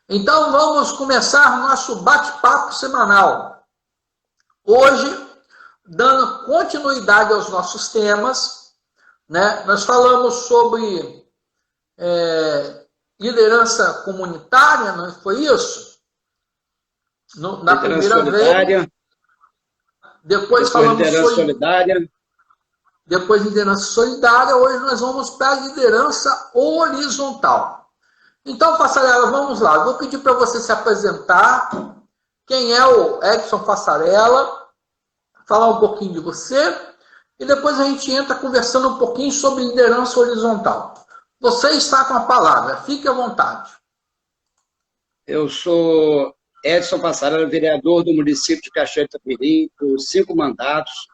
Então vamos começar nosso bate-papo semanal. Hoje, dando continuidade aos nossos temas, né? Nós falamos sobre liderança comunitária, não foi isso? Na primeira vez. Depois falamos liderança solidária. Depois liderança solidária. Hoje nós vamos para a liderança horizontal. Então, Passarela, vamos lá. Eu vou pedir para você se apresentar. Quem é o Edson Passarela? Falar um pouquinho de você. E depois a gente entra conversando um pouquinho sobre liderança horizontal. Você está com a palavra. Fique à vontade. Eu sou Edson Passarela, vereador do município de Cachoeira de Itapemirim, por 5 mandatos.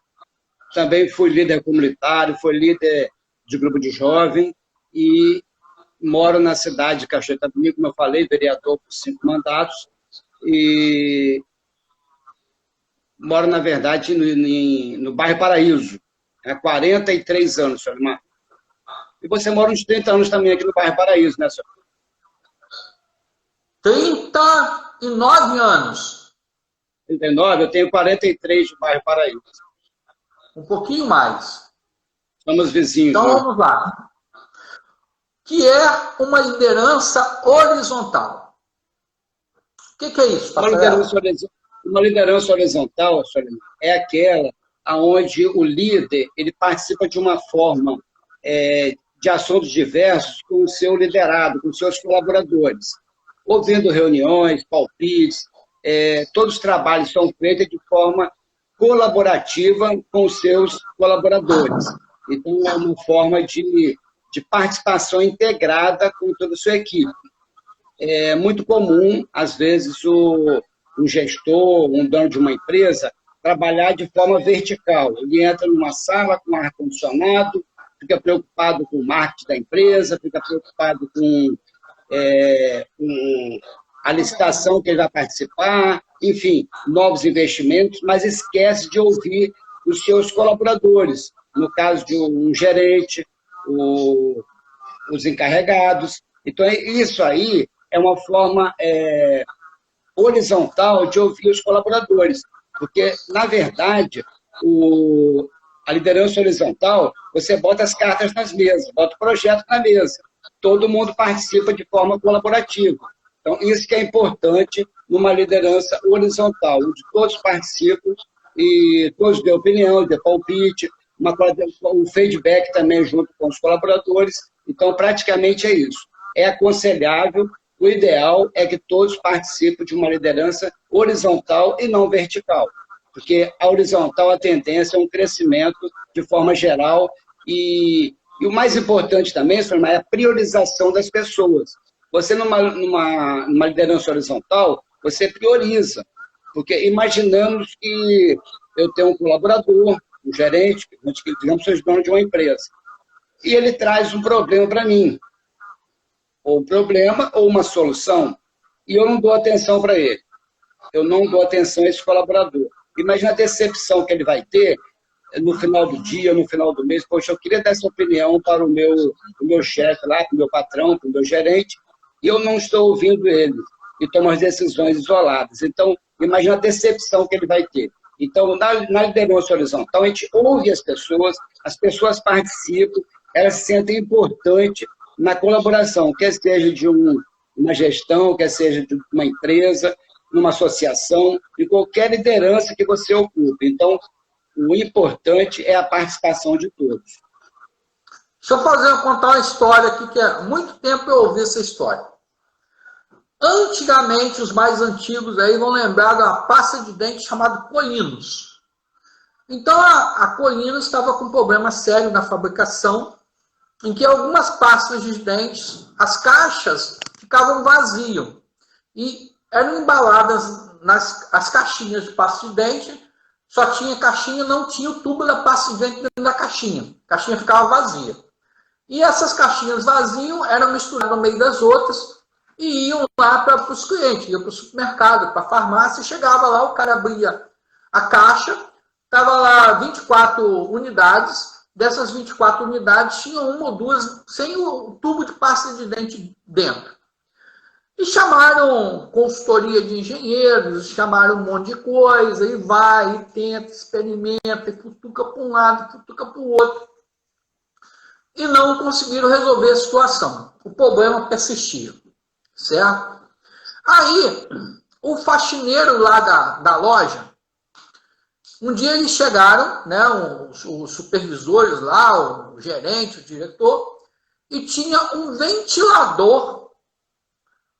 Também fui líder comunitário, fui líder de grupo de jovem e moro na cidade de Cachoeira de Itapemirim, como eu falei, vereador por 5 mandatos. E moro, na verdade, no bairro Paraíso, há 43 anos, senhor Mar. E você mora uns 30 anos também aqui no bairro Paraíso, né, senhor? 39 anos. 39? Eu tenho 43 no bairro Paraíso. Um pouquinho mais. Somos vizinhos. Então, né? vamos lá. Que é uma liderança horizontal. O que é isso, Uma liderança horizontal, senhor, é aquela onde o líder ele participa de uma forma de assuntos diversos com o seu liderado, com seus colaboradores, ouvindo reuniões, palpites, todos os trabalhos são feitos de forma colaborativa com os seus colaboradores. Então, é uma forma de participação integrada com toda a sua equipe. É muito comum, às vezes, um gestor, um dono de uma empresa, trabalhar de forma vertical. Ele entra numa sala com ar-condicionado, fica preocupado com o marketing da empresa, fica preocupado com a licitação que ele vai participar, enfim, novos investimentos, mas esquece de ouvir os seus colaboradores, no caso de um gerente, os encarregados. Então, isso aí é uma forma horizontal de ouvir os colaboradores, porque, na verdade, a liderança horizontal, você bota as cartas nas mesas, bota o projeto na mesa, todo mundo participa de forma colaborativa. Então, isso que é importante numa liderança horizontal, onde todos participam e todos dêem opinião, dêem palpite, um feedback também junto com os colaboradores. Então, praticamente é isso. É aconselhável, o ideal é que todos participem de uma liderança horizontal e não vertical, porque a horizontal, a tendência é um crescimento de forma geral e o mais importante também, é a priorização das pessoas. Você, numa liderança horizontal, você prioriza, porque imaginamos que eu tenho um colaborador, um gerente, digamos que seja dono de uma empresa, e ele traz um problema para mim, ou um problema ou uma solução, e eu não dou atenção para ele. Eu não dou atenção a esse colaborador. Imagina a decepção que ele vai ter no final do dia, no final do mês. Poxa, eu queria dar essa opinião para o meu chefe lá, para o meu patrão, para o meu gerente, e eu não estou ouvindo ele, e tomo as decisões isoladas. Então, imagina a decepção que ele vai ter. Então, na liderança horizontal, a gente ouve as pessoas participam, elas se sentem importantes na colaboração, quer seja de uma gestão, quer seja de uma empresa, numa associação, de qualquer liderança que você ocupe. Então, o importante é a participação de todos. Deixa eu contar uma história aqui, que há muito tempo eu ouvi essa história. Antigamente, os mais antigos aí vão lembrar de uma pasta de dente chamada Colinos. Então, a Colinos estava com um problema sério na fabricação, em que algumas pastas de dentes, as caixas ficavam vazias e eram embaladas as caixinhas de pasta de dente, só tinha caixinha, não tinha o tubo da pasta de dente dentro da caixinha. A caixinha ficava vazia. E essas caixinhas vazias eram misturadas no meio das outras e iam lá para os clientes, iam para o supermercado, para a farmácia, e chegava lá, o cara abria a caixa, estava lá 24 unidades, dessas 24 unidades, tinha uma ou duas sem o tubo de pasta de dente dentro. E chamaram consultoria de engenheiros, chamaram um monte de coisa, e vai, e tenta, experimenta, e futuca para um lado, futuca para o outro. E não conseguiram resolver a situação. O problema persistia, certo? Aí, o faxineiro lá da loja, um dia eles chegaram, né, os supervisores lá, o gerente, o diretor, e tinha um ventilador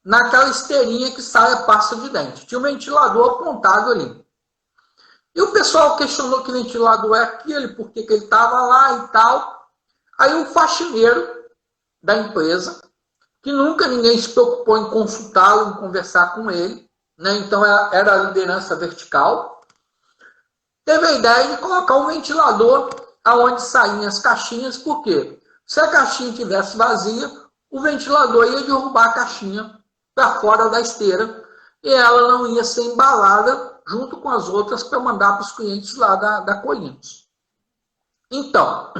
naquela esteirinha que sai a pasta de dente. Tinha um ventilador apontado ali. E o pessoal questionou que ventilador é aquele, por que ele estava lá e tal. Aí o faxineiro da empresa, que nunca ninguém se preocupou em consultá-lo, em conversar com ele, né? Então era a liderança vertical, teve a ideia de colocar um ventilador aonde saíam as caixinhas, porque se a caixinha estivesse vazia, o ventilador ia derrubar a caixinha para fora da esteira e ela não ia ser embalada junto com as outras para mandar para os clientes lá da Colinos. Então,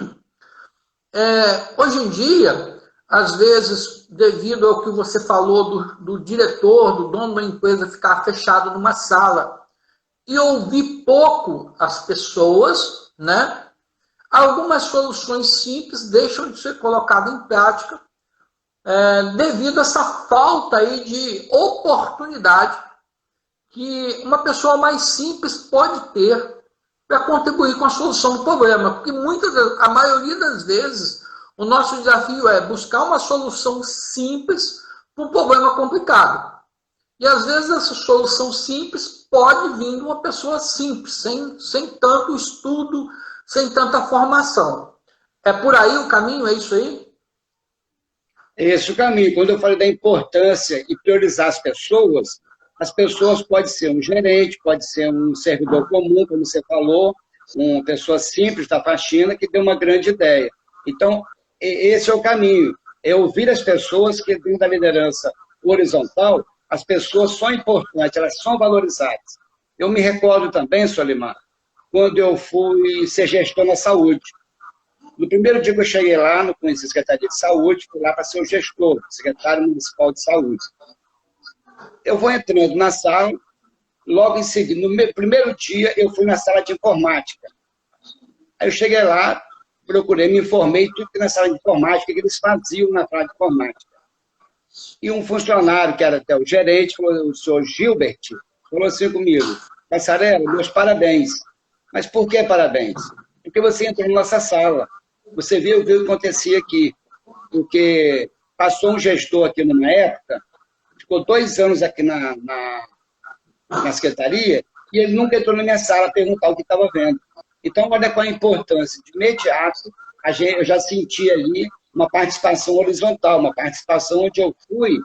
hoje em dia, às vezes, devido ao que você falou do diretor, do dono da empresa ficar fechado numa sala e ouvir pouco as pessoas, né? Algumas soluções simples deixam de ser colocadas em prática devido a essa falta aí de oportunidade que uma pessoa mais simples pode ter para contribuir com a solução do problema. Porque a maioria das vezes, o nosso desafio é buscar uma solução simples para um problema complicado. E às vezes essa solução simples pode vir de uma pessoa simples, sem tanto estudo, sem tanta formação. É por aí o caminho? É isso aí? Esse é o caminho. Quando eu falei da importância e priorizar as pessoas podem ser um gerente, pode ser um servidor comum, como você falou, uma pessoa simples da faxina que deu uma grande ideia. Então, esse é o caminho. É ouvir as pessoas que, dentro da liderança horizontal, as pessoas são importantes, elas são valorizadas. Eu me recordo também, Solimar, quando eu fui ser gestor na saúde. No primeiro dia que eu cheguei lá, não conheci a Secretaria de Saúde, fui lá para ser o gestor, secretário municipal de saúde. Eu vou entrando na sala, logo em seguida, no primeiro dia, eu fui na sala de informática. Aí eu cheguei lá, procurei, me informei tudo que na sala de informática, o que eles faziam na sala de informática. E um funcionário, que era até o gerente, o senhor Gilbert, falou assim comigo: Passarela, meus parabéns. Mas por que parabéns? Porque você entrou na nossa sala, você viu o que acontecia aqui. Porque passou um gestor aqui numa época, ficou 2 anos aqui na secretaria, e ele nunca entrou na minha sala perguntar o que estava vendo. Então, olha qual a importância. De imediato, eu já senti ali uma participação horizontal, uma participação onde eu fui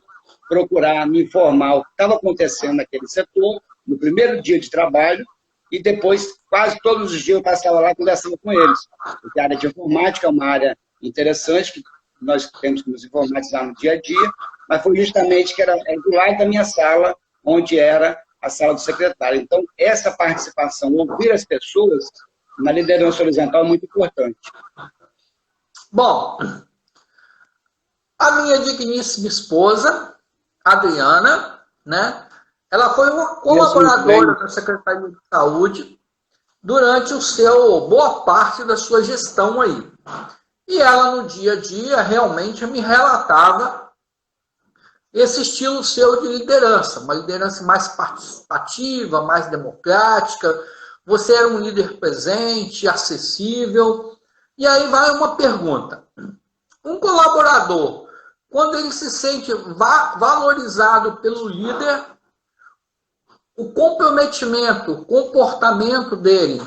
procurar me informar o que estava acontecendo naquele setor, no primeiro dia de trabalho, e depois, quase todos os dias, eu passava lá conversando com eles. Porque a área de informática é uma área interessante, que nós temos que nos informatizar no dia a dia, mas foi justamente que era do lado da minha sala, onde era a sala do secretário. Então, essa participação, ouvir as pessoas, na liderança horizontal, é muito importante. Bom, a minha digníssima esposa, Adriana, né? Ela foi uma colaboradora da Secretaria de Saúde durante boa parte da sua gestão aí. E ela, no dia a dia, realmente me relatava esse estilo seu de liderança, uma liderança mais participativa, mais democrática. Você era um líder presente, acessível. E aí vai uma pergunta. Um colaborador, quando ele se sente valorizado pelo líder, o comprometimento, o comportamento dele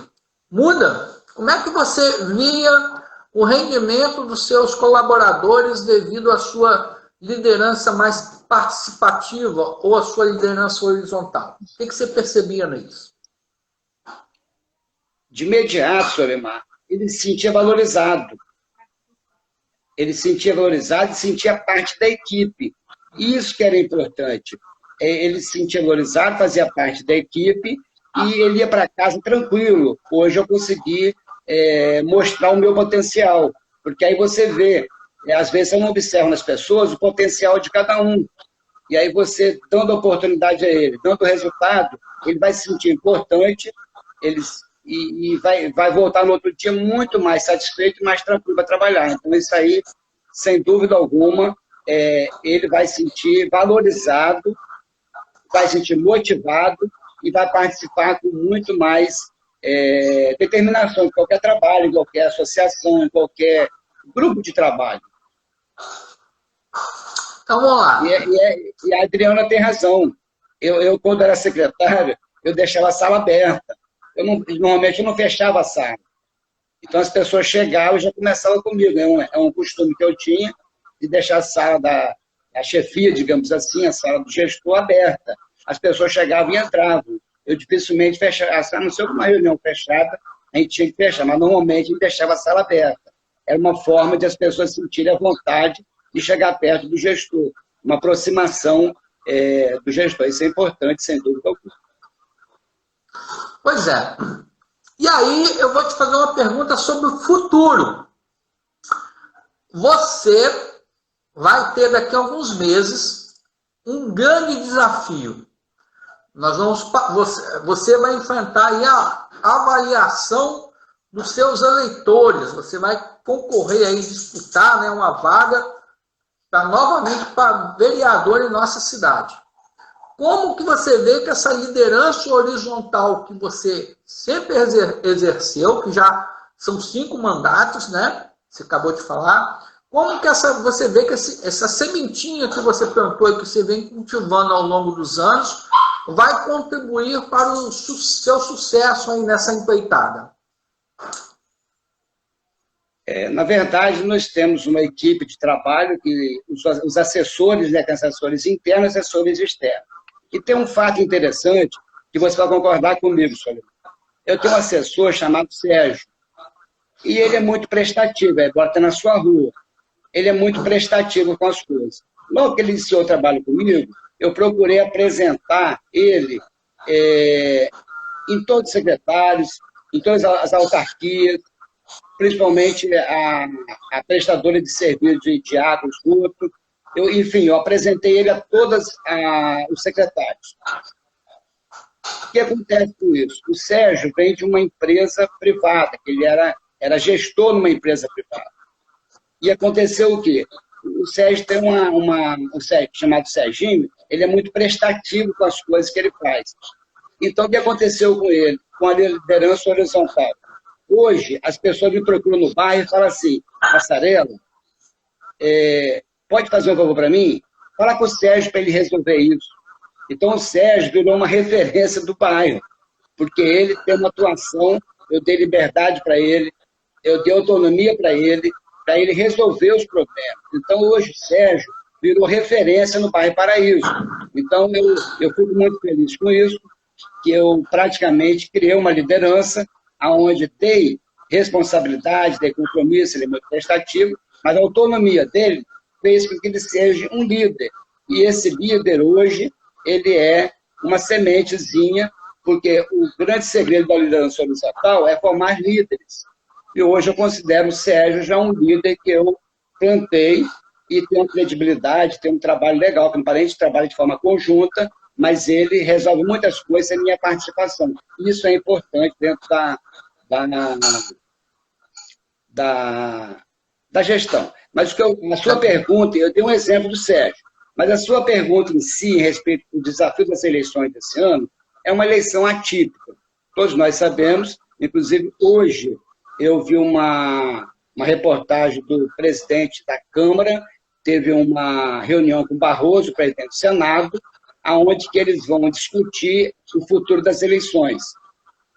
muda? Como é que você via o rendimento dos seus colaboradores devido à sua liderança mais participativa ou à sua liderança horizontal? O que você percebia nisso? De imediato, Solimar, ele se sentia valorizado. Ele se sentia valorizado e sentia parte da equipe. Isso que era importante. Ele se sentia valorizado, fazia parte da equipe e ele ia para casa tranquilo. Hoje eu consegui mostrar o meu potencial, porque aí você vê, às vezes eu não observo nas pessoas o potencial de cada um. E aí você, dando oportunidade a ele, dando resultado, ele vai se sentir importante e vai voltar no outro dia muito mais satisfeito e mais tranquilo para trabalhar. Então, isso aí, sem dúvida alguma, ele vai se sentir valorizado, vai se sentir motivado e vai participar com muito mais determinação em qualquer trabalho, em qualquer associação, em qualquer grupo de trabalho. Então, vamos lá. E a Adriana tem razão. Eu, quando era secretário, eu deixava a sala aberta. Normalmente, eu não fechava a sala. Então, as pessoas chegavam e já começavam comigo. É um costume que eu tinha de deixar a sala da chefia, digamos assim, a sala do gestor aberta. As pessoas chegavam e entravam. Eu dificilmente fechava a sala, não sei uma reunião fechada, a gente tinha que fechar, mas normalmente a gente deixava a sala aberta. Era uma forma de as pessoas sentirem a vontade de chegar perto do gestor, uma aproximação do gestor. Isso é importante, sem dúvida alguma. Pois é. E aí, eu vou te fazer uma pergunta sobre o futuro. Você vai ter daqui a alguns meses um grande desafio. Você vai enfrentar aí a avaliação dos seus eleitores. Você vai concorrer aí, disputar, né, uma vaga novamente para vereador em nossa cidade. Como que você vê que essa liderança horizontal que você sempre exerceu, que já são 5 mandatos, né? Você acabou de falar. Como que você vê que essa sementinha que você plantou e que você vem cultivando ao longo dos anos vai contribuir para o seu sucesso aí nessa empreitada? Na verdade, nós temos uma equipe de trabalho, que os assessores, né, assessores internos e assessores externos. E tem um fato interessante, que você vai concordar comigo, Solimar. Eu tenho um assessor chamado Sérgio, e ele é muito prestativo, agora está na sua rua. Ele é muito prestativo com as coisas. Logo que ele iniciou o trabalho comigo, eu procurei apresentar ele em todos os secretários, em todas as autarquias, principalmente a prestadora de serviços de água, esgoto. Enfim, eu apresentei ele a todos os secretários. O que acontece com isso? O Sérgio vem de uma empresa privada, que ele era gestor numa empresa privada. E aconteceu o quê? O Sérgio tem um Sérgio, chamado Serginho, ele é muito prestativo com as coisas que ele faz. Então, o que aconteceu com ele? Com a liderança horizontal. Hoje, as pessoas me procuram no bairro e falam assim: Passarela, pode fazer um favor para mim? Fala com o Sérgio para ele resolver isso. Então, o Sérgio virou uma referência do bairro, porque ele tem uma atuação, eu dei liberdade para ele, eu dei autonomia para ele resolver os problemas. Então, hoje, o Sérgio virou referência no bairro Paraíso. Então, eu fico muito feliz com isso, que eu praticamente criei uma liderança onde dei responsabilidade, dei compromisso, ele é muito prestativo, mas a autonomia dele fez com que ele seja um líder. E esse líder, hoje, ele é uma sementezinha, porque o grande segredo da liderança horizontal é formar líderes. E hoje eu considero o Sérgio já um líder que eu plantei e tem uma credibilidade, tem um trabalho legal, como parente trabalha de forma conjunta, mas ele resolve muitas coisas sem minha participação. Isso é importante dentro da gestão. Mas a sua pergunta, eu dei um exemplo do Sérgio, mas a sua pergunta em si, em respeito ao desafio das eleições desse ano, é uma eleição atípica. Todos nós sabemos, inclusive hoje, eu vi uma reportagem do presidente da Câmara, teve uma reunião com o Barroso, presidente do Senado, onde que eles vão discutir o futuro das eleições.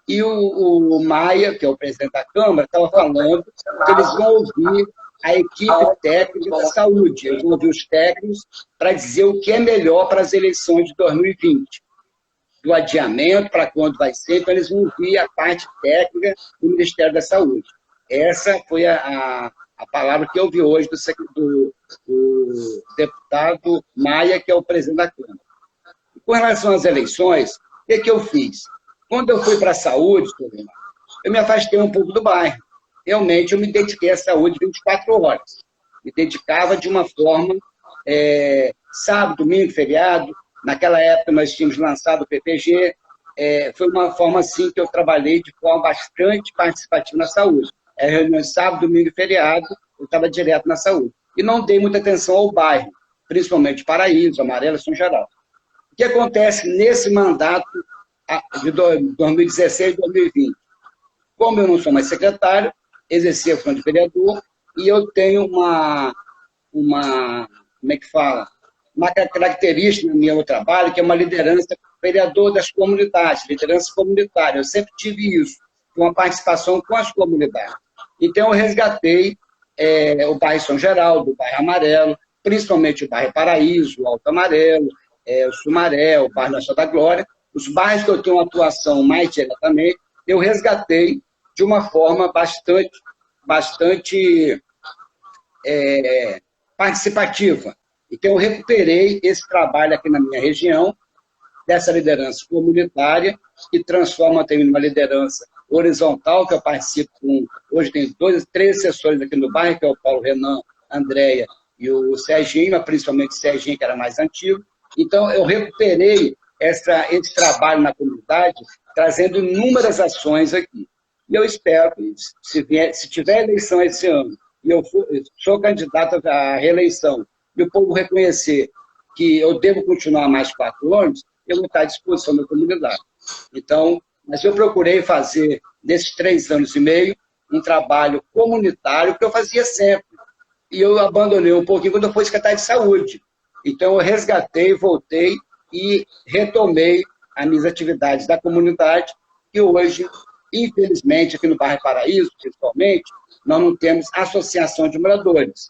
E o Maia, que é o presidente da Câmara, estava falando que eles vão ouvir a equipe técnica da saúde, eles vão ouvir os técnicos para dizer o que é melhor para as eleições de 2020. Do adiamento, para quando vai ser, então eles vão ouvir a parte técnica do Ministério da Saúde. Essa foi a palavra que eu vi hoje do deputado Maia, que é o presidente da Câmara. Com relação às eleições, o que eu fiz? Quando eu fui para a saúde, eu me afastei um pouco do bairro. Realmente, eu me dediquei à saúde 24 horas. Me dedicava de uma forma sábado, domingo, feriado. Naquela época nós tínhamos lançado o PPG. Foi uma forma assim que eu trabalhei de forma bastante participativa na saúde. Reunião sábado, domingo e feriado, eu estava direto na saúde. E não dei muita atenção ao bairro, principalmente Paraíso, Amarelo, São Geraldo. O que acontece nesse mandato de 2016 e 2020? Como eu não sou mais secretário, exerci a função de vereador, e eu tenho como é que fala? Uma característica no meu trabalho, que é uma liderança, vereador das comunidades, liderança comunitária. Eu sempre tive isso, uma participação com as comunidades. Então, eu resgatei o bairro São Geraldo, o bairro Amarelo, principalmente o bairro Paraíso, o Alto Amarelo, o Sumaré, o bairro Nossa da Glória. Os bairros que eu tenho uma atuação mais diretamente, eu resgatei de uma forma bastante participativa. Então, eu recuperei esse trabalho aqui na minha região, dessa liderança comunitária, que transforma também numa liderança horizontal, que eu participo com... Hoje tem 3 assessores aqui no bairro, que é o Paulo Renan, a Andréia e o Serginho, principalmente o Serginho, que era mais antigo. Então, eu recuperei esse trabalho na comunidade, trazendo inúmeras ações aqui. E eu espero que, se tiver eleição esse ano, e eu sou candidato à reeleição, e o povo reconhecer que eu devo continuar mais 4 anos, eu vou estar à disposição da comunidade. Então, mas eu procurei fazer, nesses 3 anos e meio, um trabalho comunitário que eu fazia sempre. E eu abandonei um pouquinho quando eu fui secretário de saúde. Então, eu resgatei, voltei e retomei as minhas atividades da comunidade, que hoje, infelizmente, aqui no bairro Paraíso, principalmente, nós não temos associação de moradores.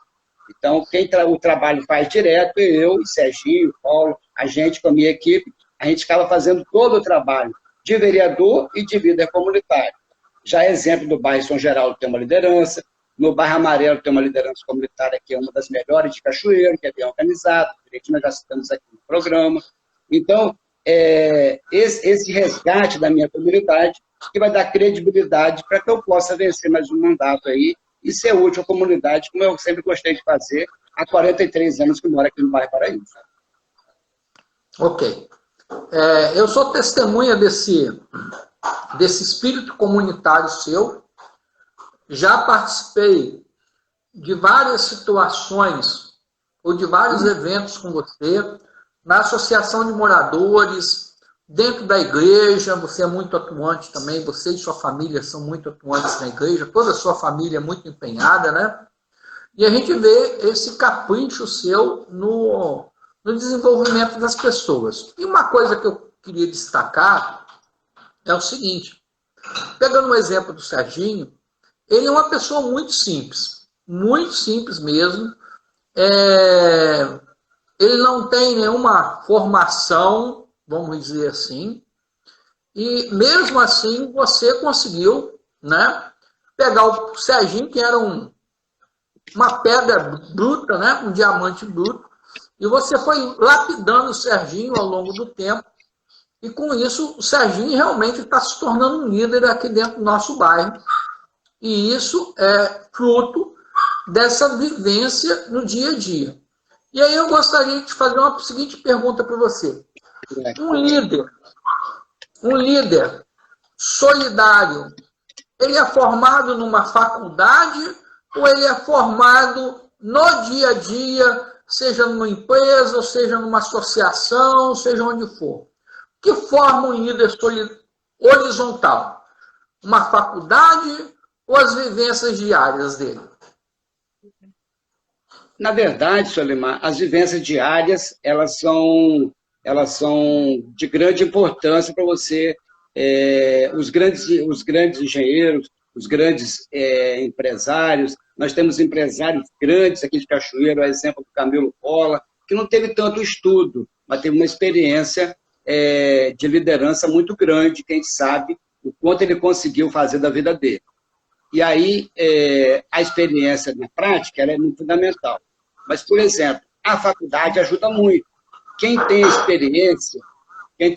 Então, quem o trabalho faz direto, eu, Serginho, Paulo, a gente com a minha equipe, a gente acaba fazendo todo o trabalho de vereador e de líder comunitário. Já exemplo do bairro São Geraldo tem uma liderança, no bairro Amarelo tem uma liderança comunitária que é uma das melhores de Cachoeiro, que é bem organizada, que nós já citamos aqui no programa. Então, esse resgate da minha comunidade que vai dar credibilidade para que eu possa vencer mais um mandato aí e ser útil à comunidade, como eu sempre gostei de fazer há 43 anos que moro aqui no bairro Paraíso. Ok. Eu sou testemunha desse espírito comunitário seu. Já participei de várias situações ou de vários eventos com você, na associação de moradores, dentro da igreja. Você é muito atuante também, você e sua família são muito atuantes na igreja, toda a sua família é muito empenhada, né? E a gente vê esse capricho seu no desenvolvimento das pessoas. E uma coisa que eu queria destacar é o seguinte, pegando um exemplo do Serginho, ele é uma pessoa muito simples mesmo. Ele não tem nenhuma formação, vamos dizer assim, e mesmo assim você conseguiu, né, pegar o Serginho, que era uma pedra bruta, né, um diamante bruto, e você foi lapidando o Serginho ao longo do tempo, e com isso o Serginho realmente está se tornando um líder aqui dentro do nosso bairro. E isso é fruto dessa vivência no dia a dia. E aí eu gostaria de fazer uma seguinte pergunta para você. Um líder solidário, ele é formado numa faculdade ou ele é formado no dia a dia, seja numa empresa, ou seja numa associação, seja onde for? O que forma um líder horizontal? Uma faculdade ou as vivências diárias dele? Na verdade, Solimar, as vivências diárias, elas são de grande importância para você, os grandes engenheiros, os grandes empresários. Nós temos empresários grandes aqui de Cachoeiro, o exemplo do Camilo Pola, que não teve tanto estudo, mas teve uma experiência de liderança muito grande, quem sabe o quanto ele conseguiu fazer da vida dele. E aí, a experiência na prática ela é muito fundamental. Mas, por exemplo, a faculdade ajuda muito. Quem tem experiência de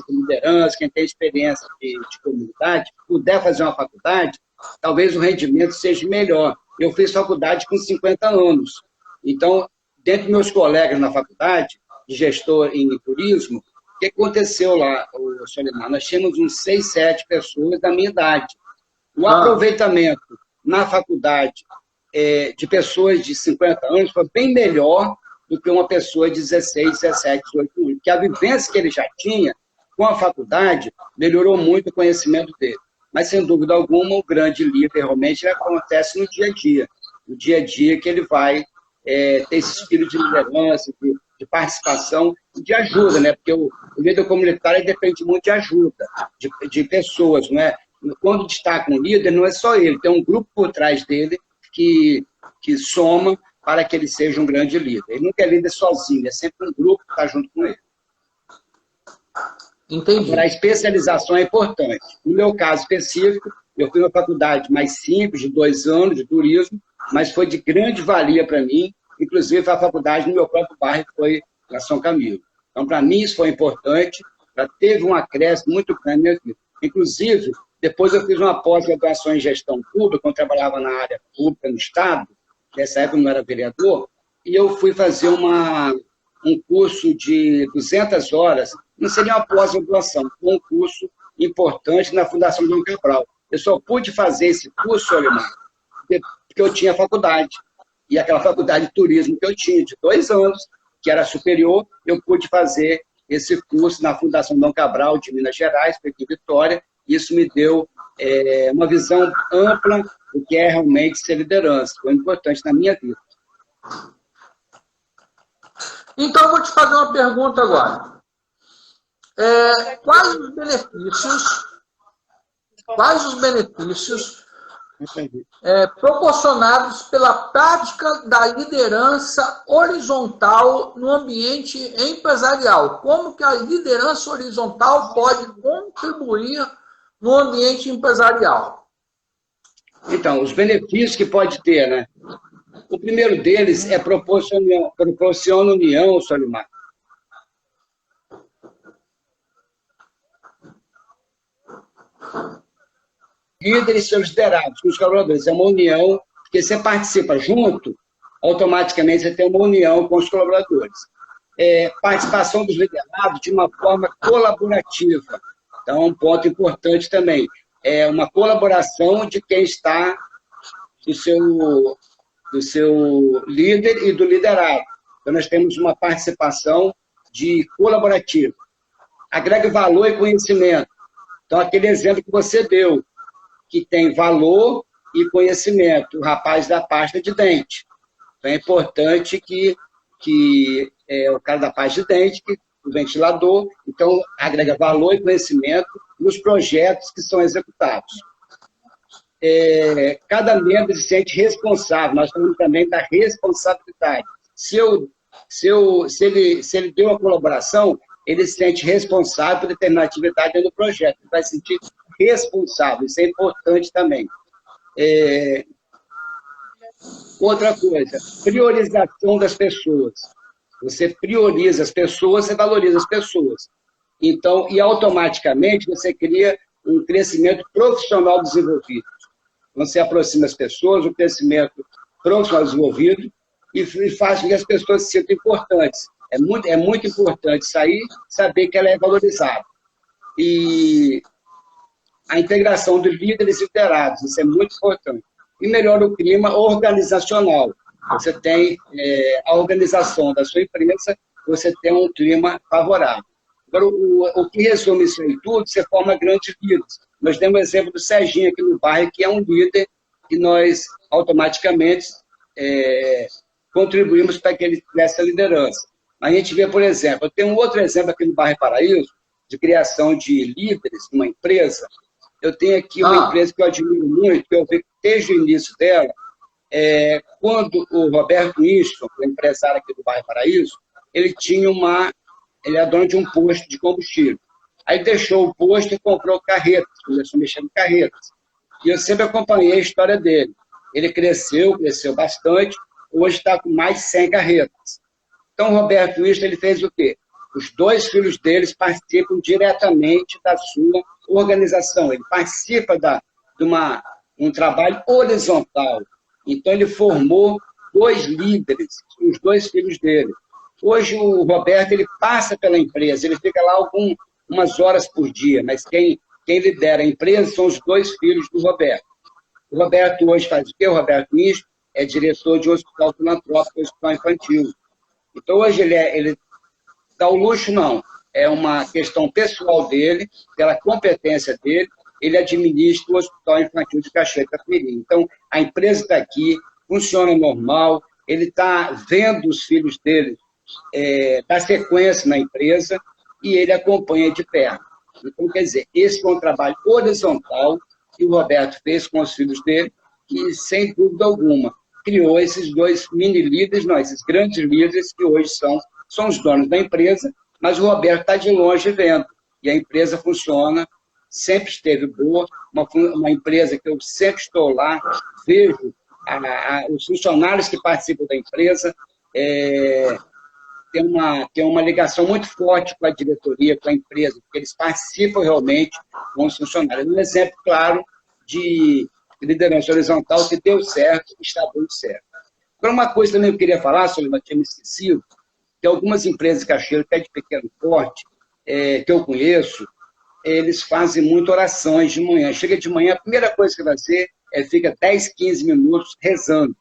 liderança, quem tem experiência de comunidade, puder fazer uma faculdade, talvez o rendimento seja melhor. Eu fiz faculdade com 50 anos. Então, dentre meus colegas na faculdade, de gestor em turismo, o que aconteceu lá, Solimar? Nós tínhamos uns 6, 7 pessoas da minha idade. O aproveitamento na faculdade de pessoas de 50 anos foi bem melhor do que uma pessoa de 16, 17, 18 anos. Porque a vivência que ele já tinha com a faculdade melhorou muito o conhecimento dele. Mas, sem dúvida alguma, o grande líder realmente acontece no dia a dia. No dia a dia que ele vai ter esse espírito de liderança, de participação e de ajuda, né? Porque o líder comunitário depende muito de ajuda, de pessoas, não é? Quando destaca um líder, não é só ele, tem um grupo por trás dele que soma para que ele seja um grande líder. Ele nunca é líder sozinho, é sempre um grupo que está junto com ele. Entendi. Agora, a especialização é importante. No meu caso específico, eu fui uma faculdade mais simples, de 2 anos, de turismo, mas foi de grande valia para mim, inclusive a faculdade no meu próprio bairro, que foi na São Camilo. Então, para mim, isso foi importante, teve um acréscimo muito grande na minha vida. Inclusive, depois eu fiz uma pós-graduação em gestão pública, quando eu trabalhava na área pública no Estado, nessa época eu não era vereador, e eu fui fazer um curso de 200 horas, não seria uma pós-graduação, foi um curso importante na Fundação Dom Cabral. Eu só pude fazer esse curso, Solimar, porque eu tinha faculdade. E aquela faculdade de turismo que eu tinha, de 2 anos, que era superior, eu pude fazer esse curso na Fundação Dom Cabral, de Minas Gerais, aqui em Vitória. Isso me deu uma visão ampla do que é realmente ser liderança. Foi importante na minha vida. Então, eu vou te fazer uma pergunta agora. Quais os benefícios proporcionados pela prática da liderança horizontal no ambiente empresarial? Como que a liderança horizontal pode contribuir no ambiente empresarial? Então, os benefícios que pode ter, né? O primeiro deles é proporciona união, Solimar. Líderes e seus liderados, os colaboradores. É uma união, porque você participa junto, automaticamente você tem uma união com os colaboradores. Participação dos liderados de uma forma colaborativa. Então, um ponto importante também. É uma colaboração de quem está do seu líder e do liderado. Então, nós temos uma participação colaborativa. Agrega valor e conhecimento. Então, aquele exemplo que você deu, que tem valor e conhecimento, o rapaz da pasta de dente. Então, é importante que o cara da pasta de dente, o ventilador, então, agrega valor e conhecimento nos projetos que são executados. Cada membro se sente responsável, nós falamos também da responsabilidade. Se ele deu a colaboração, ele se sente responsável por determinada atividade dentro do projeto, ele vai se sentir responsável, isso é importante também. Outra coisa, priorização das pessoas. Você prioriza as pessoas, você valoriza as pessoas. Então, e automaticamente você cria um crescimento profissional desenvolvido. Você aproxima as pessoas, o crescimento profissional desenvolvido e faz com que as pessoas se sintam importantes. É muito importante sair, saber que ela é valorizada. E a integração dos líderes e liderados, isso é muito importante. E melhora o clima organizacional. Você tem a organização da sua empresa, você tem um clima favorável. Agora, o que resume isso aí tudo, você forma grandes líderes. Nós temos o exemplo do Serginho aqui no bairro, que é um líder que nós automaticamente contribuímos para que ele tivesse essa liderança. A gente vê, por exemplo, eu tenho um outro exemplo aqui no bairro Paraíso, de criação de líderes numa empresa. Eu tenho aqui uma empresa que eu admiro muito, que eu vi desde o início dela, quando o Roberto Winston, o empresário aqui do bairro Paraíso, ele é dono de um posto de combustível. Aí deixou o posto e comprou carretas, começou a mexer em carretas. E eu sempre acompanhei a história dele. Ele cresceu bastante, hoje está com mais de 100 carretas. Então, o Roberto Winston, ele fez o quê? Os 2 filhos deles participam diretamente da sua organização. Ele participa de um trabalho horizontal. Então, ele formou dois líderes, os dois filhos dele. Hoje o Roberto ele passa pela empresa, ele fica lá umas horas por dia, mas quem lidera a empresa são os dois filhos do Roberto. O Roberto hoje faz o quê? O Roberto Nisto é diretor de um hospital filantrópico, um hospital infantil. Então hoje ele dá o luxo, não. É uma questão pessoal dele, pela competência dele, ele administra o Hospital Infantil de Cachoeira de Itapemirim. Então, a empresa está aqui, funciona normal, ele está vendo os filhos dele dar sequência na empresa e ele acompanha de perto. Então, quer dizer, esse foi um trabalho horizontal que o Roberto fez com os filhos dele, que, sem dúvida alguma, criou esses dois mini-líderes, não, esses grandes líderes que hoje são os donos da empresa, mas o Roberto está de longe vendo. E a empresa funciona, sempre esteve boa, uma empresa que eu sempre estou lá, vejo os funcionários que participam da empresa, tem uma ligação muito forte com a diretoria, com a empresa, porque eles participam realmente com os funcionários. Um exemplo claro de liderança horizontal que deu certo, está dando certo. Agora, uma coisa também que eu queria falar, Solimar, tinha me esquecido, que algumas empresas de Cachoeira, até de pequeno porte, que eu conheço, eles fazem muito orações de manhã. Chega de manhã, a primeira coisa que vai fazer fica 10, 15 minutos rezando.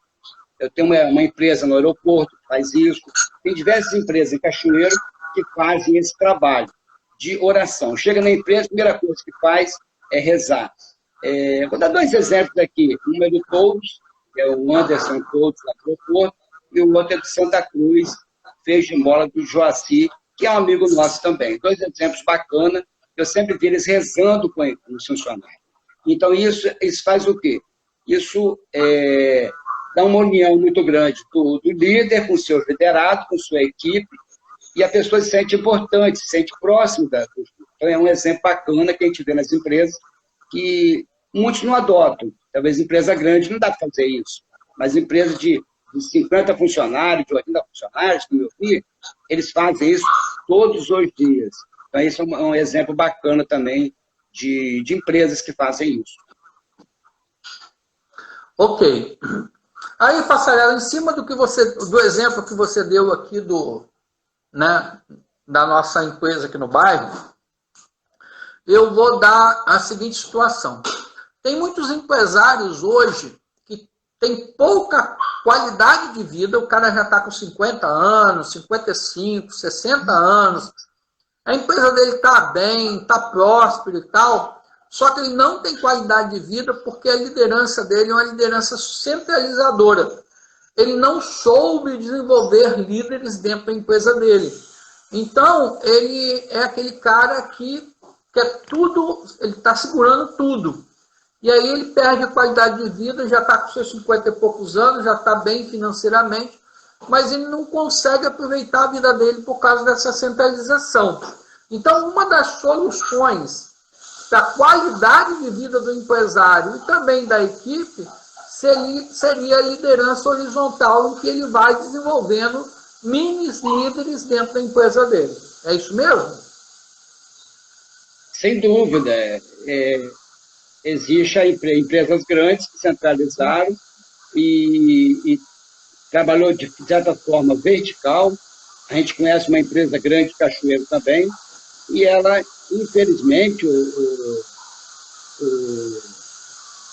Eu tenho uma empresa no aeroporto que faz isso. Tem diversas empresas em Cachoeiro que fazem esse trabalho de oração. Chega na empresa, a primeira coisa que faz é rezar. Vou dar dois exemplos aqui. Um é do Touros, que é o Anderson Touros, lá do aeroporto, e o outro é do Santa Cruz, fez de mola do Joaci, que é um amigo nosso também. Dois exemplos bacanas, eu sempre vi eles rezando com os funcionários. Então, isso faz o quê? Isso dá uma união muito grande do líder com seus liderados, com sua equipe, e a pessoa se sente importante, se sente próximo da cultura. Então, é um exemplo bacana que a gente vê nas empresas, que muitos não adotam. Talvez empresa grande não dá para fazer isso, mas empresa de 50 funcionários, de 80 funcionários, como eu vi, eles fazem isso todos os dias. Então, esse é um exemplo bacana também de empresas que fazem isso. Ok. Aí, Passarela, em cima do exemplo que você deu aqui da nossa empresa aqui no bairro, eu vou dar a seguinte situação. Tem muitos empresários hoje que têm pouca qualidade de vida, o cara já está com 50 anos, 55, 60 anos, a empresa dele está bem, está próspera e tal, só que ele não tem qualidade de vida porque a liderança dele é uma liderança centralizadora. Ele não soube desenvolver líderes dentro da empresa dele. Então, ele é aquele cara que quer tudo, ele está segurando tudo. E aí ele perde a qualidade de vida, já está com seus 50 e poucos anos, já está bem financeiramente, mas ele não consegue aproveitar a vida dele por causa dessa centralização. Então, uma das soluções da qualidade de vida do empresário e também da equipe seria a liderança horizontal, em que ele vai desenvolvendo mini líderes dentro da empresa dele. É isso mesmo? Sem dúvida. Existem empresas grandes que centralizaram e trabalhou de certa forma vertical. A gente conhece uma empresa grande de Cachoeiro também, e ela, infelizmente, o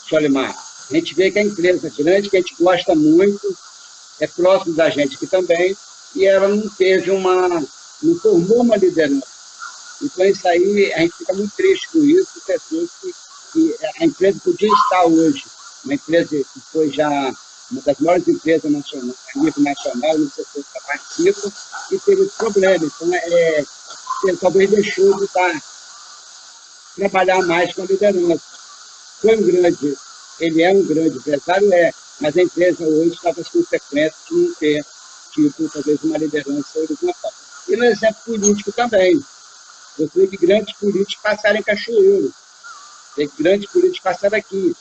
Solimar, a gente vê que a empresa grande, que a gente gosta muito, é próximo da gente aqui também, e ela não formou uma liderança. Então, isso aí, a gente fica muito triste com isso, pessoas que a empresa podia estar hoje, uma empresa que foi já uma das maiores empresas nacionais, a nível nacional, no setor que participa, e teve esse problema. Então, ele talvez deixou de trabalhar mais com a liderança. Ele é um grande empresário, mas a empresa hoje está com as consequências de não ter tido, talvez, uma liderança horizontal. E no exemplo político também. Eu sei que grandes políticos passaram em Cachoeiro, grandes políticos passaram aqui.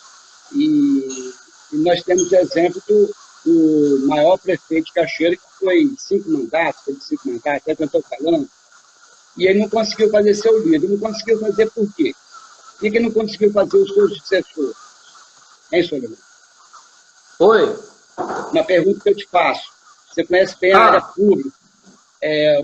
E nós temos o exemplo do maior prefeito de Cachoeiro, que foi 5 mandatos, até que eu estou falando, e ele não conseguiu fazer seu líder. Não conseguiu fazer por quê? Por que não conseguiu fazer os seus sucessores? Hein, Solimar? Oi. uma pergunta que eu te faço. Você conhece bem a área pública.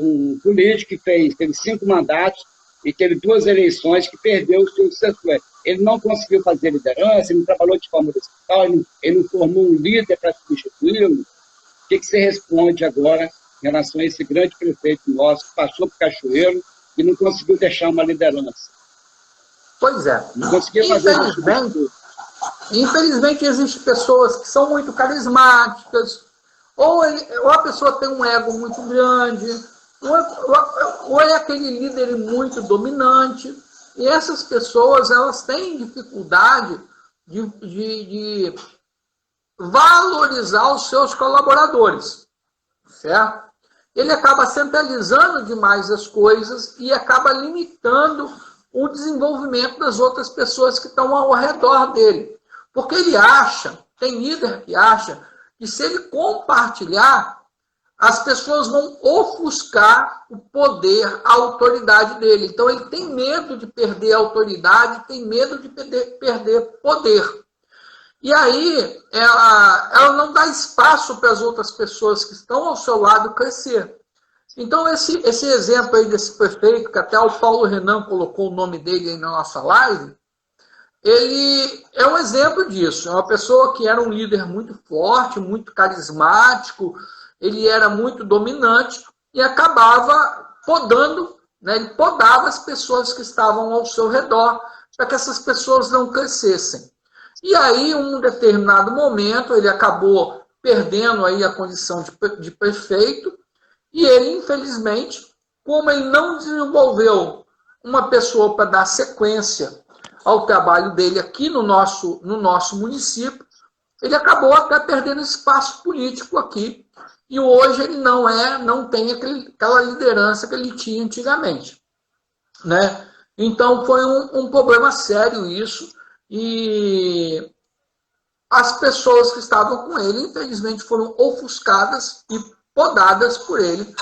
Um político que teve 5 mandatos e teve 2 eleições que perdeu o seu sucessor. Ele não conseguiu fazer liderança, ele não trabalhou de forma horizontal, ele não formou um líder para substituí-lo. O que você responde agora em relação a esse grande prefeito nosso que passou por Cachoeiro e não conseguiu deixar uma liderança? Pois é. Não conseguiu fazer isso. Infelizmente, existem pessoas que são muito carismáticas, ou a pessoa tem um ego muito grande, ou é aquele líder muito dominante, e essas pessoas elas têm dificuldade de valorizar os seus colaboradores, certo? Ele acaba centralizando demais as coisas e acaba limitando o desenvolvimento das outras pessoas que estão ao redor dele. Porque ele acha, tem líder que acha, que se ele compartilhar, as pessoas vão ofuscar o poder, a autoridade dele. Então ele tem medo de perder a autoridade, tem medo de perder poder. E aí ela não dá espaço para as outras pessoas que estão ao seu lado crescer. Então esse exemplo aí desse prefeito, que até o Paulo Renan colocou o nome dele aí na nossa live, ele é um exemplo disso. É uma pessoa que era um líder muito forte, muito carismático, ele era muito dominante e acabava podando, né? Ele podava as pessoas que estavam ao seu redor para que essas pessoas não crescessem. E aí, em um determinado momento, ele acabou perdendo aí a condição de prefeito e ele, infelizmente, como ele não desenvolveu uma pessoa para dar sequência ao trabalho dele aqui no nosso município, ele acabou até perdendo espaço político aqui. E hoje ele não tem aquela liderança que ele tinha antigamente, né? Então foi um problema sério isso. E as pessoas que estavam com ele, infelizmente, foram ofuscadas e podadas por ele.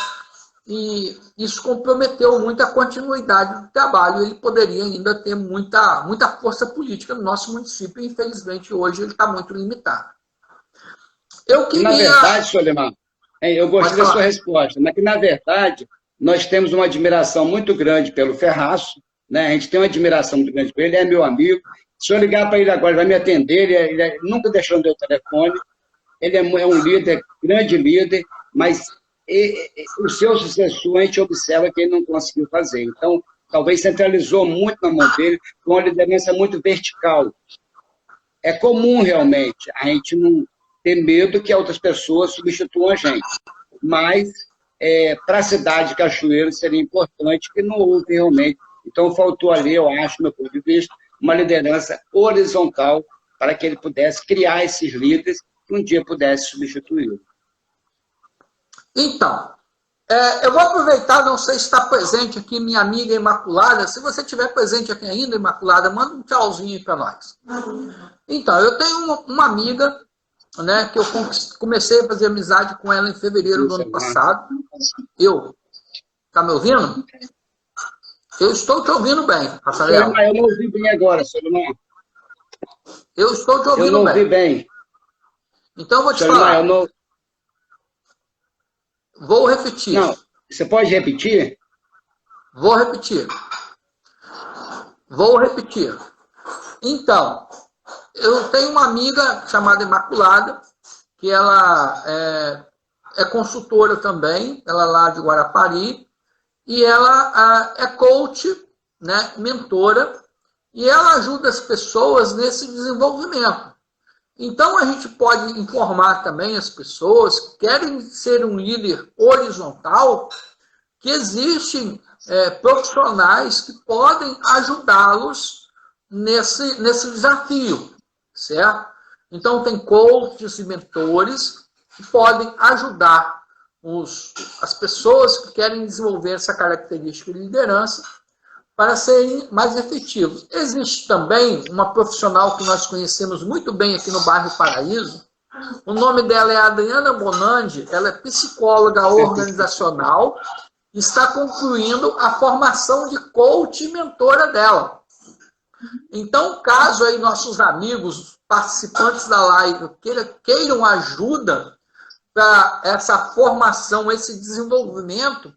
E isso comprometeu muito a continuidade do trabalho. Ele poderia ainda ter muita força política no nosso município. E, infelizmente, hoje ele está muito limitado. Na verdade, Solimar, eu gostei da sua resposta, mas que, na verdade, nós temos uma admiração muito grande pelo Ferraço, né? A gente tem uma admiração muito grande por ele, ele é meu amigo. Se eu ligar para ele agora, ele vai me atender, ele nunca deixou o telefone, ele é um líder, grande líder, mas o seu sucessor a gente observa que ele não conseguiu fazer. Então, talvez centralizou muito na mão dele, com uma liderança muito vertical. É comum, realmente, a gente não ter medo que outras pessoas substituam a gente. Mas, para a cidade de Cachoeiro, seria importante que não houve realmente. Então, faltou ali, eu acho, do meu ponto de vista, uma liderança horizontal para que ele pudesse criar esses líderes que um dia pudesse substituí-lo. Então, eu vou aproveitar, não sei se está presente aqui minha amiga Imaculada. Se você estiver presente aqui ainda, Imaculada, manda um tchauzinho para nós. Então, eu tenho uma amiga, né, que eu comecei a fazer amizade com ela em fevereiro do ano passado. Tá me ouvindo? Eu estou te ouvindo bem, Rafael. Eu não ouvi bem agora, Solimar. Eu estou te ouvindo bem. Eu não ouvi bem. Então, eu vou te falar. Vou repetir. Não, você pode repetir? Vou repetir. Então, eu tenho uma amiga chamada Imaculada, que ela é consultora também, ela é lá de Guarapari, e ela é coach, né, mentora, e ela ajuda as pessoas nesse desenvolvimento. Então, a gente pode informar também as pessoas que querem ser um líder horizontal, que existem profissionais que podem ajudá-los nesse desafio, certo? Então, tem coaches e mentores que podem ajudar as pessoas que querem desenvolver essa característica de liderança para serem mais efetivos. Existe também uma profissional que nós conhecemos muito bem aqui no bairro Paraíso. O nome dela é Adriana Bonandi, ela é psicóloga organizacional e está concluindo a formação de coach e mentora dela. Então, caso aí nossos amigos, participantes da live, queiram ajuda para essa formação, esse desenvolvimento,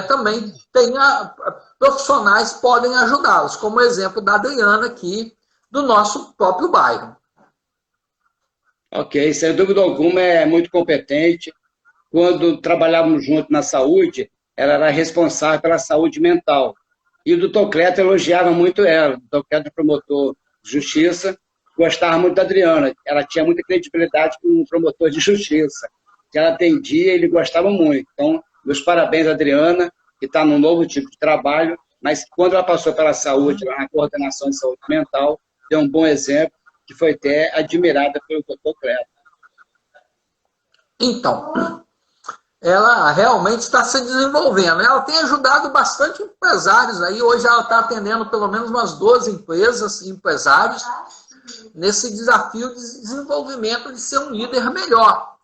também tenha profissionais que podem ajudá-los, como o exemplo da Adriana aqui, do nosso próprio bairro. Ok, sem dúvida alguma é muito competente. Quando trabalhávamos juntos na saúde, ela era responsável pela saúde mental. E o doutor Cleto elogiava muito ela. O doutor Cleto, promotor de justiça, gostava muito da Adriana. Ela tinha muita credibilidade como promotor de justiça. Que ela atendia e ele gostava muito. Então, meus parabéns, Adriana, que está num novo tipo de trabalho, mas quando ela passou pela saúde, lá na coordenação de saúde mental, deu um bom exemplo, que foi até admirada pelo doutor Cleto. Então, ela realmente está se desenvolvendo. Ela tem ajudado bastante empresários aí. Hoje ela está atendendo pelo menos umas 12 empresas e empresários nesse desafio de desenvolvimento de ser um líder melhor.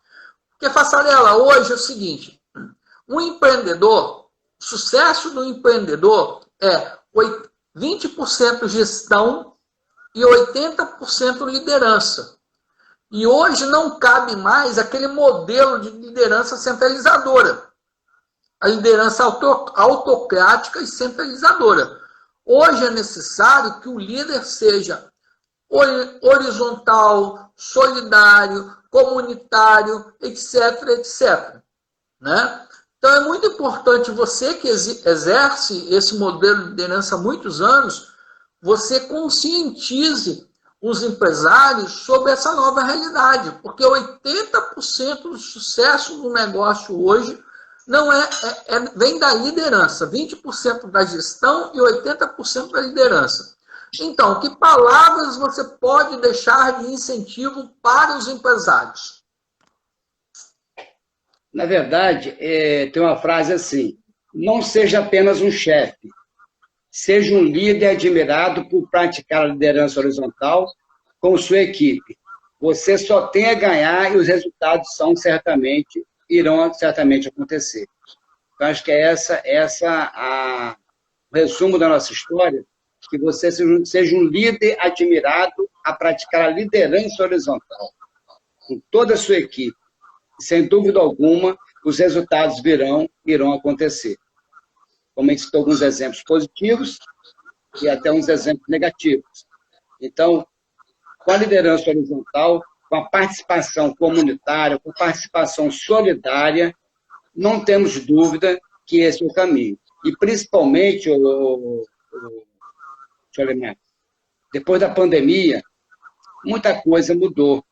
Porque, Fassarella, hoje é o seguinte, um empreendedor, o sucesso do empreendedor é 20% gestão e 80% liderança. E hoje não cabe mais aquele modelo de liderança centralizadora. A liderança autocrática e centralizadora. Hoje é necessário que o líder seja horizontal, solidário, comunitário, etc, etc. Né? Então é muito importante você que exerce esse modelo de liderança há muitos anos, você conscientize os empresários sobre essa nova realidade, porque 80% do sucesso do negócio hoje não vem da liderança, 20% da gestão e 80% da liderança. Então, que palavras você pode deixar de incentivo para os empresários? Na verdade, tem uma frase assim, não seja apenas um chefe, seja um líder admirado por praticar a liderança horizontal com sua equipe. Você só tem a ganhar e os resultados irão certamente acontecer. Então, acho que é o resumo da nossa história, que você seja um líder admirado a praticar a liderança horizontal com toda a sua equipe. Sem dúvida alguma, os resultados irão acontecer. Como a gente citou alguns exemplos positivos e até uns exemplos negativos. Então, com a liderança horizontal, com a participação comunitária, com a participação solidária, não temos dúvida que esse é o caminho. E, principalmente, depois da pandemia, muita coisa mudou.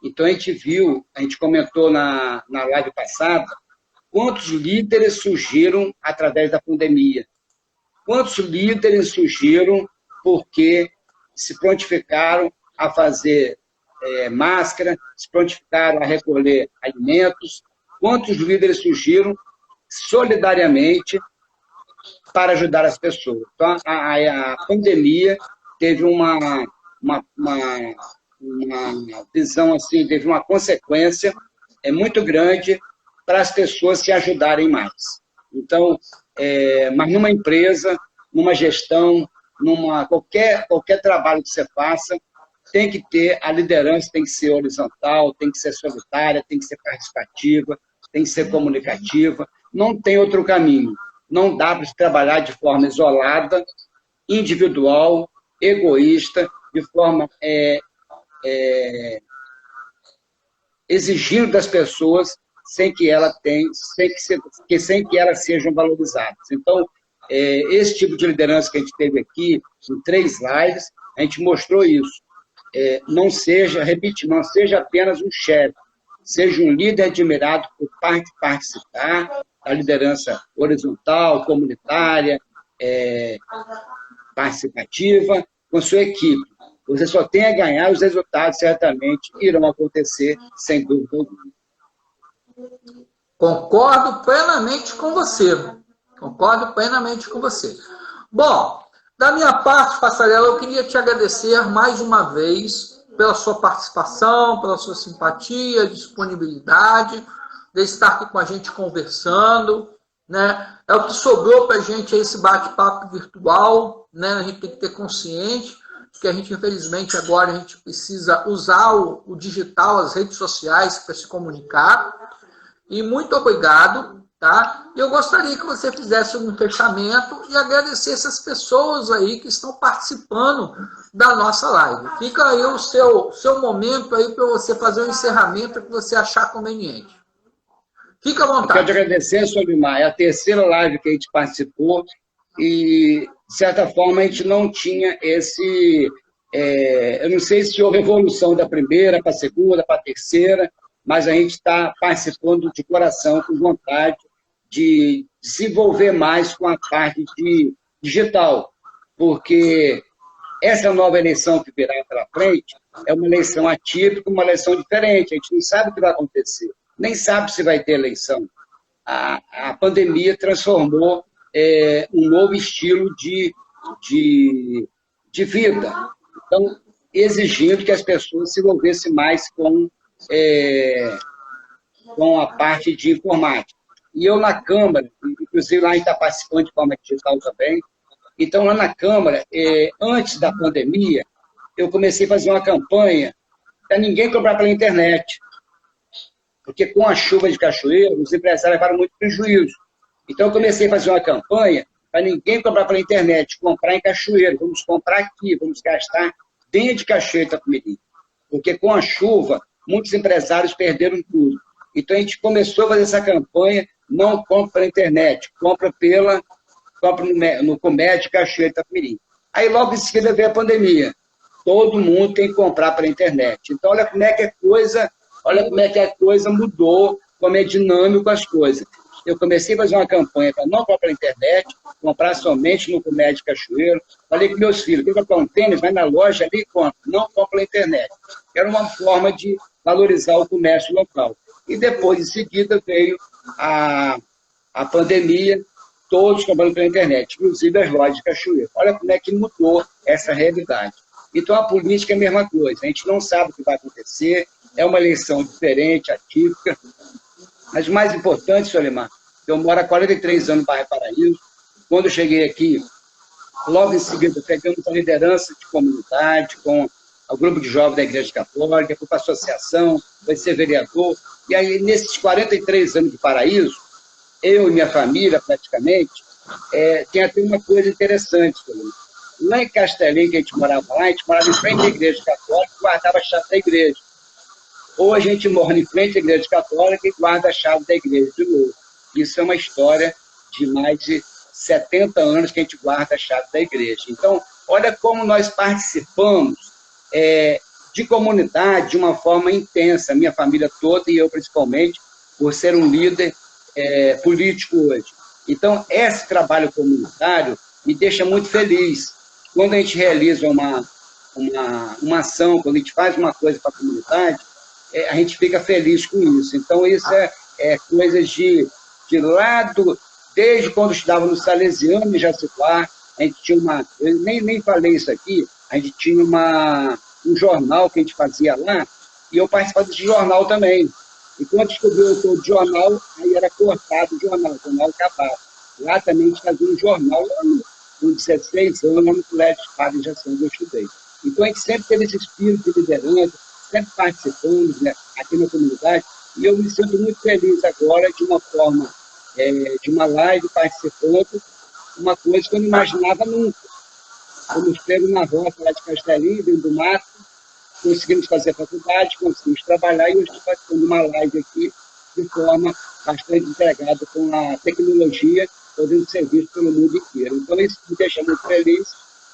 Então, a gente comentou na live passada, quantos líderes surgiram através da pandemia? Quantos líderes surgiram porque se prontificaram a fazer máscara, se prontificaram a recolher alimentos? Quantos líderes surgiram solidariamente para ajudar as pessoas? Então, a pandemia teve uma visão assim, teve uma consequência muito grande para as pessoas se ajudarem mais. Então, mas numa empresa, numa gestão, qualquer trabalho que você faça, tem que ter, a liderança tem que ser horizontal, tem que ser solitária, tem que ser participativa, tem que ser comunicativa, não tem outro caminho. Não dá para se trabalhar de forma isolada, individual, egoísta, de forma exigindo das pessoas sem que elas sejam valorizadas. Então, esse tipo de liderança que a gente teve aqui, em 3 lives, a gente mostrou isso. Não seja apenas um chefe, seja um líder admirado por participar da liderança horizontal, comunitária, participativa, com sua equipe. Você só tem a ganhar, os resultados certamente irão acontecer, sem dúvida alguma. Concordo plenamente com você. Concordo plenamente com você. Bom, da minha parte, Fassarella, eu queria te agradecer mais uma vez pela sua participação, pela sua simpatia, disponibilidade, de estar aqui com a gente conversando, né? É o que sobrou para a gente esse bate-papo virtual, né? A gente tem que ter consciente porque a gente, infelizmente, agora a gente precisa usar o digital, as redes sociais para se comunicar. E muito obrigado, tá? Eu gostaria que você fizesse um fechamento e agradecesse as pessoas aí que estão participando da nossa live. Fica aí o seu momento aí para você fazer o encerramento que você achar conveniente. Fica à vontade. Eu quero agradecer, Solimar. É a terceira live que a gente participou e, de certa forma, a gente não tinha esse... eu não sei se houve evolução da primeira para a segunda, para a terceira, mas a gente está participando de coração, com vontade de se envolver mais com a parte de digital, porque essa nova eleição que virá pela frente é uma eleição atípica, uma eleição diferente, a gente não sabe o que vai acontecer, nem sabe se vai ter eleição. A pandemia transformou um novo estilo de vida, então exigindo que as pessoas se envolvessem mais com a parte de informática. E eu na Câmara, inclusive lá a gente está participando de forma digital também, então lá na Câmara, antes da pandemia, eu comecei a fazer uma campanha para ninguém comprar pela internet, porque com a chuva de cachoeiro, os empresários levaram muito prejuízo. Então eu comecei a fazer uma campanha para ninguém comprar pela internet, comprar em Cachoeiro, vamos comprar aqui, vamos gastar dentro de Cachoeiro de Itapemirim, porque com a chuva, muitos empresários perderam tudo. Então, a gente começou a fazer essa campanha, não compra pela internet, compra no comércio de Cachoeiro de Itapemirim. Aí, logo em seguida, veio a pandemia. Todo mundo tem que comprar pela internet. Então, olha como é que a coisa mudou, como é dinâmico as coisas. Eu comecei a fazer uma campanha para não comprar pela internet, comprar somente no comércio de Cachoeiro. Falei com meus filhos, quem comprar um tênis, vai na loja ali e compra, não compra pela internet. Era uma forma de valorizar o comércio local. E depois, em seguida, veio a pandemia, todos comprando pela internet, inclusive as lojas de Cachoeiro. Olha como é que mudou essa realidade. Então, a política é a mesma coisa. A gente não sabe o que vai acontecer, é uma eleição diferente, atípica. Mas o mais importante, Solimar, eu moro há 43 anos no bairro Paraíso. Quando eu cheguei aqui, logo em seguida, pegamos a liderança de comunidade, com o grupo de jovens da Igreja Católica, fui para a associação, fui ser vereador. E aí, nesses 43 anos de Paraíso, eu e minha família, praticamente, tem até uma coisa interessante, Solimar. Lá em Castelinho, que a gente morava lá, a gente morava em frente à Igreja Católica e guardava a chave da igreja. Ou a gente mora em frente à Igreja Católica e guarda a chave da igreja de novo. Isso é uma história de mais de 70 anos que a gente guarda a chave da igreja. Então, olha como nós participamos de comunidade de uma forma intensa, minha família toda e eu principalmente, por ser um líder político hoje. Então, esse trabalho comunitário me deixa muito feliz. Quando a gente realiza uma ação, quando a gente faz uma coisa para a comunidade, a gente fica feliz com isso. Então, isso é coisas de lado, desde quando eu estudava no Salesiano, em Jacipá, a gente tinha eu nem falei isso aqui, a gente tinha um jornal que a gente fazia lá, e eu participava desse jornal também. E quando descobri o autor do jornal, aí era cortado o jornal acabava. Lá também a gente fazia um jornal, com 16 anos, no Colégio de Padre de Ação que eu estudei. Então, a gente sempre teve esse espírito de liderança, sempre participando, né, aqui na comunidade, e eu me sinto muito feliz agora de uma forma, de uma live participando, uma coisa que eu não imaginava nunca. Eu me pego na roça lá de Castelinho, dentro do mato, conseguimos fazer faculdade, conseguimos trabalhar, e eu estou participando de uma live aqui de forma bastante integrada com a tecnologia, podendo ser visto pelo mundo inteiro. Então, isso me deixa muito feliz,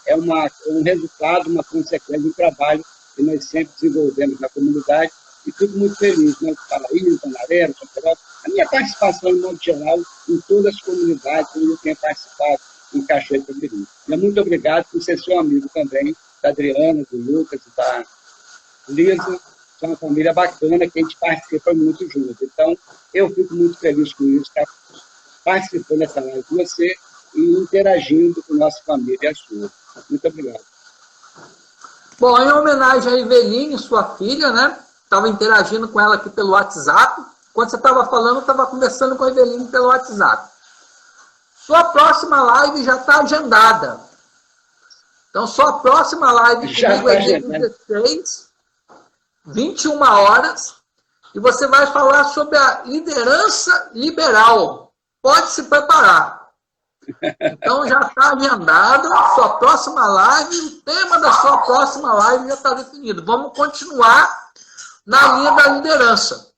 é um resultado, uma consequência do trabalho que nós sempre desenvolvemos na comunidade, e fico muito feliz, né? Paraíso, Panaré, a minha participação, em modo geral, em todas as comunidades onde eu tenho participado em Cachoeiro de Itapemirim. Muito obrigado por ser seu amigo também, da Adriana, do Lucas, da Lisa, é uma família bacana que a gente participa muito junto. Então, eu fico muito feliz com isso, estar participando dessa live com você e interagindo com a nossa família e a sua. Muito obrigado. Bom, em homenagem a Eveline, sua filha, né? Estava interagindo com ela aqui pelo WhatsApp. Quando você estava falando, eu estava conversando com a Eveline pelo WhatsApp. Sua próxima live já está agendada. Então, sua próxima live comigo é dia 16, 21 horas, e você vai falar sobre a liderança liberal. Pode se preparar. Então, já está agendado sua próxima live, o tema da sua próxima live já está definido. Vamos continuar na linha da liderança,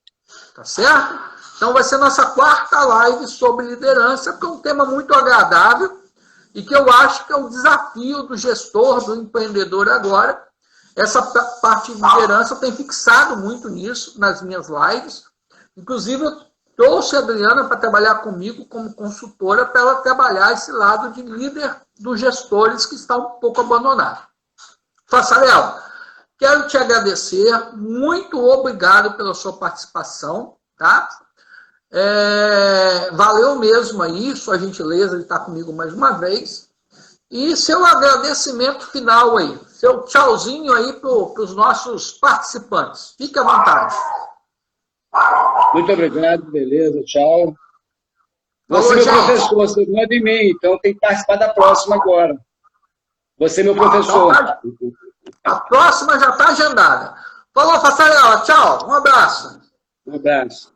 tá certo? Então, vai ser nossa quarta live sobre liderança, que é um tema muito agradável e que eu acho que é o desafio do gestor, do empreendedor agora. Essa parte de liderança, eu tenho fixado muito nisso nas minhas lives. Inclusive, eu trouxe a Adriana para trabalhar comigo como consultora para ela trabalhar esse lado de líder dos gestores que está um pouco abandonado. Fassarel, quero te agradecer. Muito obrigado pela sua participação, tá? Valeu mesmo aí, sua gentileza de estar comigo mais uma vez. E seu agradecimento final aí, seu tchauzinho aí para os nossos participantes. Fique à vontade. Muito obrigado, beleza, tchau. Você é meu professor, você não é de mim, então tem que participar da próxima agora. Você é meu professor. A próxima já está agendada. Falou, Fassarela, tchau, um abraço. Um abraço.